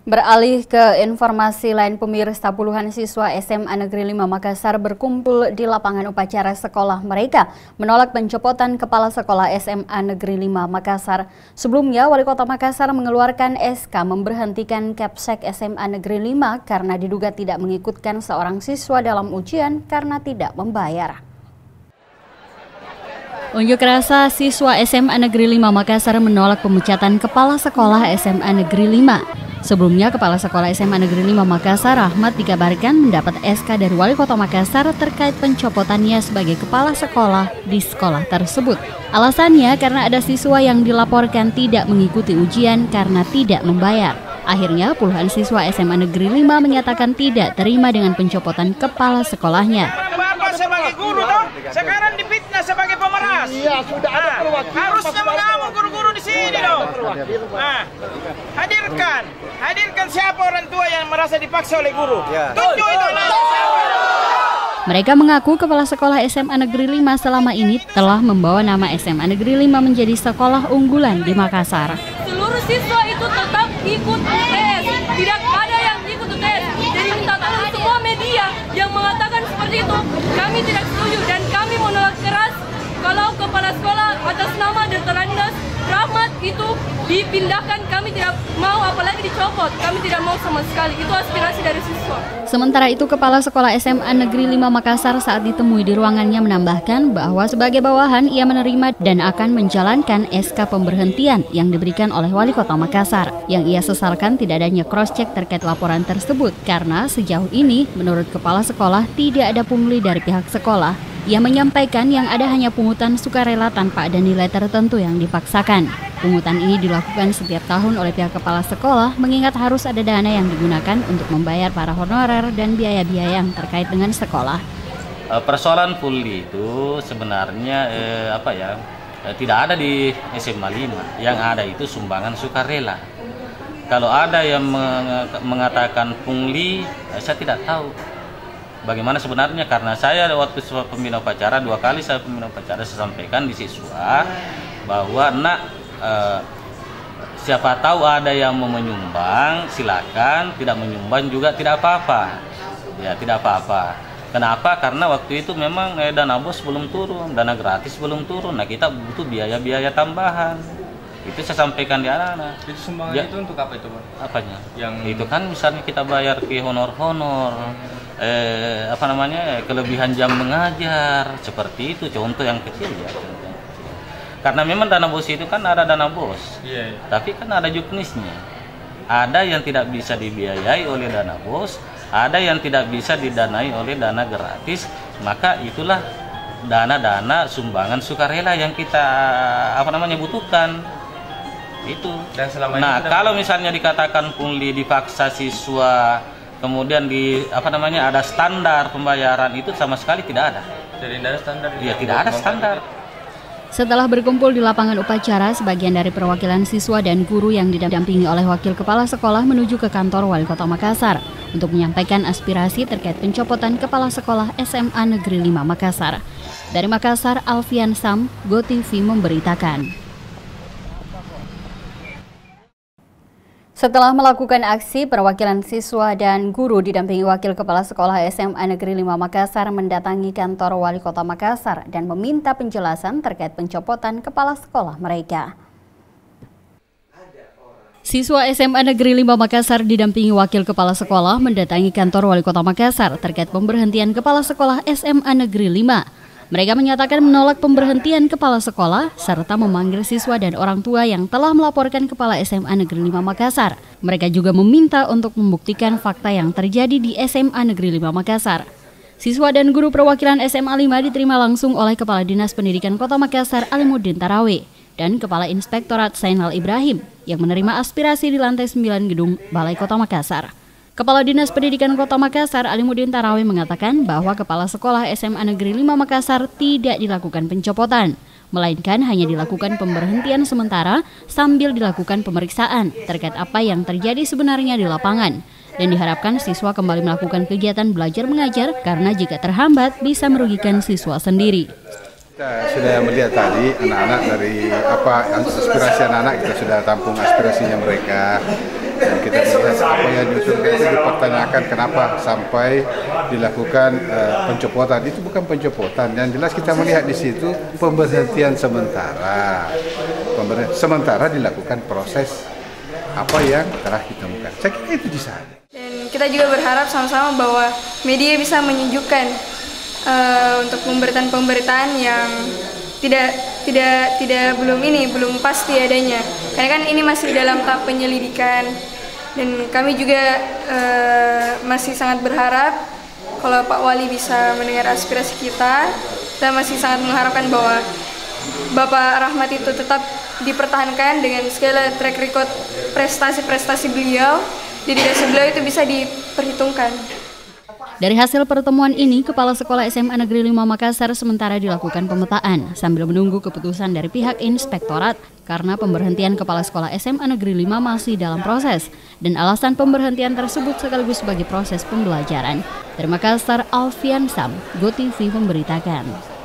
Beralih ke informasi lain, pemirsa, puluhan siswa SMA Negeri 5 Makassar berkumpul di lapangan upacara sekolah mereka menolak pencopotan Kepala Sekolah SMA Negeri 5 Makassar. Sebelumnya, Wali Kota Makassar mengeluarkan SK memberhentikan Kapsek SMA Negeri 5 karena diduga tidak mengikutkan seorang siswa dalam ujian karena tidak membayar. Unjuk rasa siswa SMA Negeri 5 Makassar menolak pemecatan Kepala Sekolah SMA Negeri 5. Sebelumnya, Kepala Sekolah SMA Negeri 5 Makassar, Rahmat, dikabarkan mendapat SK dari Wali Kota Makassar terkait pencopotannya sebagai Kepala Sekolah di sekolah tersebut. Alasannya karena ada siswa yang dilaporkan tidak mengikuti ujian karena tidak membayar. Akhirnya, puluhan siswa SMA Negeri 5 menyatakan tidak terima dengan pencopotan kepala sekolahnya. Bapak sebagai guru toh, sekarang difitnah sebagai pemeras. Iya, sudah ada perwakilan. Harusnya mengamuk guru-guru di sini dong. Nah, hadirkan siapa orang tua yang merasa dipaksa oleh guru. Tunjuk itu. Mereka mengaku Kepala Sekolah SMA Negeri 5 selama ini telah membawa nama SMA Negeri 5 menjadi sekolah unggulan di Makassar. Seluruh siswa itu tetap ikut UTS, tidak ada yang ikut UTS. Jadi minta tolong semua media yang mengatakan seperti itu, kami tidak setuju dan kami menolak keras kalau Kepala Sekolah atas nama Dr. Andas Rahmat itu dipindahkan. Kami tidak mau, apalagi dicopot. Kami tidak mau sama sekali. Itu aspirasi dari siswa. Sementara itu, Kepala Sekolah SMA Negeri 5 Makassar saat ditemui di ruangannya menambahkan bahwa sebagai bawahan ia menerima dan akan menjalankan SK pemberhentian yang diberikan oleh Wali Kota Makassar. Yang ia sesalkan tidak adanya cross-check terkait laporan tersebut karena sejauh ini menurut Kepala Sekolah tidak ada pungli dari pihak sekolah. Ia menyampaikan yang ada hanya pungutan sukarela tanpa ada nilai tertentu yang dipaksakan. Pungutan ini dilakukan setiap tahun oleh pihak kepala sekolah mengingat harus ada dana yang digunakan untuk membayar para honorer dan biaya-biaya yang terkait dengan sekolah. Persoalan pungli itu sebenarnya tidak ada di SMA 5. Yang ada itu sumbangan sukarela. Kalau ada yang mengatakan pungli, saya tidak tahu bagaimana sebenarnya, karena saya waktu pembina upacara 2 kali saya pembina upacara saya sampaikan di siswa bahwa siapa tahu ada yang mau menyumbang silakan, tidak menyumbang juga tidak apa-apa. Ya, tidak apa-apa. Kenapa? Karena waktu itu memang dana bos belum turun, dana gratis belum turun. Nah, kita butuh biaya-biaya tambahan. Itu saya sampaikan di anak-anak. Itu sumbangan itu untuk apa itu, Pak? Apanya? Itu kan misalnya kita bayar ke honor-honor. Kelebihan jam mengajar, seperti itu, contoh yang kecil ya. Karena memang dana bos itu kan ada dana bos, tapi kan ada juknisnya. Ada yang tidak bisa dibiayai oleh dana bos, ada yang tidak bisa didanai oleh dana gratis, maka itulah dana-dana sumbangan sukarela yang kita butuhkan. Itu. Dan selama ini kalau misalnya dikatakan pungli dipaksa siswa, kemudian ada standar pembayaran, itu sama sekali tidak ada. Jadi tidak ada standar? Iya, tidak ada standar. Setelah berkumpul di lapangan upacara, sebagian dari perwakilan siswa dan guru yang didampingi oleh wakil kepala sekolah menuju ke kantor Wali Kota Makassar untuk menyampaikan aspirasi terkait pencopotan Kepala Sekolah SMA Negeri 5 Makassar. Dari Makassar, Alfian Sam, GoTV memberitakan. Setelah melakukan aksi, perwakilan siswa dan guru didampingi Wakil Kepala Sekolah SMA Negeri 5 Makassar mendatangi kantor Wali Kota Makassar dan meminta penjelasan terkait pencopotan kepala sekolah mereka. Siswa SMA Negeri 5 Makassar didampingi Wakil Kepala Sekolah mendatangi kantor Wali Kota Makassar terkait pemberhentian Kepala Sekolah SMA Negeri 5. Mereka menyatakan menolak pemberhentian kepala sekolah serta memanggil siswa dan orang tua yang telah melaporkan Kepala SMA Negeri 5 Makassar. Mereka juga meminta untuk membuktikan fakta yang terjadi di SMA Negeri 5 Makassar. Siswa dan guru perwakilan SMA 5 diterima langsung oleh Kepala Dinas Pendidikan Kota Makassar Alimuddin Tarawe dan Kepala Inspektorat Zainal Ibrahim yang menerima aspirasi di lantai 9 gedung Balai Kota Makassar. Kepala Dinas Pendidikan Kota Makassar Alimuddin Tarawe mengatakan bahwa Kepala Sekolah SMA Negeri 5 Makassar tidak dilakukan pencopotan, melainkan hanya dilakukan pemberhentian sementara sambil dilakukan pemeriksaan terkait apa yang terjadi sebenarnya di lapangan. Dan diharapkan siswa kembali melakukan kegiatan belajar mengajar karena jika terhambat bisa merugikan siswa sendiri. Kita sudah melihat tadi anak-anak dari aspirasi anak-anak, kita sudah tampung aspirasinya mereka. Dan kita melihat apa yang diusulkan itu dipertanyakan kenapa sampai dilakukan pencopotan. Itu bukan pencopotan, yang jelas kita melihat di situ pemberhentian sementara. Sementara dilakukan proses apa yang telah ditemukan. Saya kira itu di sana. Dan kita juga berharap sama-sama bahwa media bisa menyejukkan untuk pemberitaan yang belum pasti adanya. Karena kan ini masih dalam tahap penyelidikan, dan kami juga masih sangat berharap kalau Pak Wali bisa mendengar aspirasi kita. Kita masih sangat mengharapkan bahwa Bapak Rahmat itu tetap dipertahankan dengan segala track record prestasi-prestasi beliau. Jadi dasar beliau itu bisa diperhitungkan. Dari hasil pertemuan ini, Kepala Sekolah SMA Negeri 5 Makassar sementara dilakukan pemetaan sambil menunggu keputusan dari pihak inspektorat karena pemberhentian Kepala Sekolah SMA Negeri 5 masih dalam proses dan alasan pemberhentian tersebut sekaligus sebagai proses pembelajaran. Dari Makassar, Alfian Sam, GoTV memberitakan.